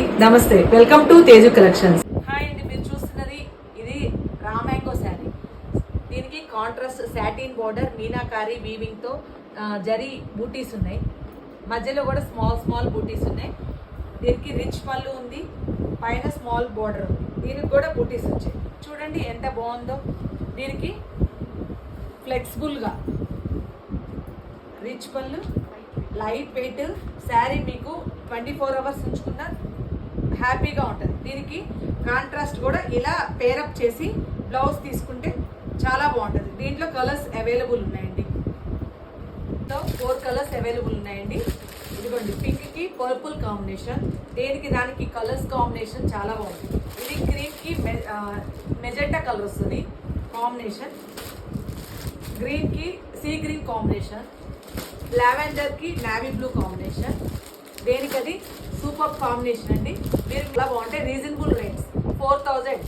నమస్తే, welcome to Teju collections. Hi అండి, మీరు చూస్తున్నది ఇది రా మ్యాంగో శారీ. దీనికి contrast satin border meenakari weaving తో జరీ బూటీస్ ఉన్నాయి. మధ్యలో కూడా స్మాల్ బూటీస్ ఉన్నాయి. దీనికి రిచ్ పళ్ళు ఉంది, పైన స్మాల్ బోర్డర్ ఉంది. దీనికి కూడా బూటీస్ వచ్చాయి. చూడండి ఎంత బాగుందో. దీనికి ఫ్లెక్సిబుల్గా రిచ్ పళ్ళు, లైట్ వెయిట్ శారీ. మీకు 24 అవర్స్ ఉంచుకున్నా హ్యాపీగా ఉంటుంది. దీనికి కాంట్రాస్ట్ కూడా ఇలా పేరప్ చేసి బ్లౌజ్ తీసుకుంటే చాలా బాగుంటుంది. దీంట్లో కలర్స్ అవైలబుల్ ఉన్నాయండి. 4 కలర్స్ అవైలబుల్ ఉన్నాయండి. ఇదిగోండి, పింక్ కి పర్పుల్ కాంబినేషన్. దేనికి దానికి కలర్స్ కాంబినేషన్ చాలా బాగుంటుంది. ఇది క్రీమ్ కి మెజెంటా కలర్ వస్తుంది కాంబినేషన్. గ్రీన్ కి సీ గ్రీన్ కాంబినేషన్. లావెండర్ కి నావీ బ్లూ కాంబినేషన్. దేనికి అది సూపర్ కాంబినేషన్ అండి. మీరు ఇలా బాగుంటే రీజనబుల్ రేట్స్ 4000.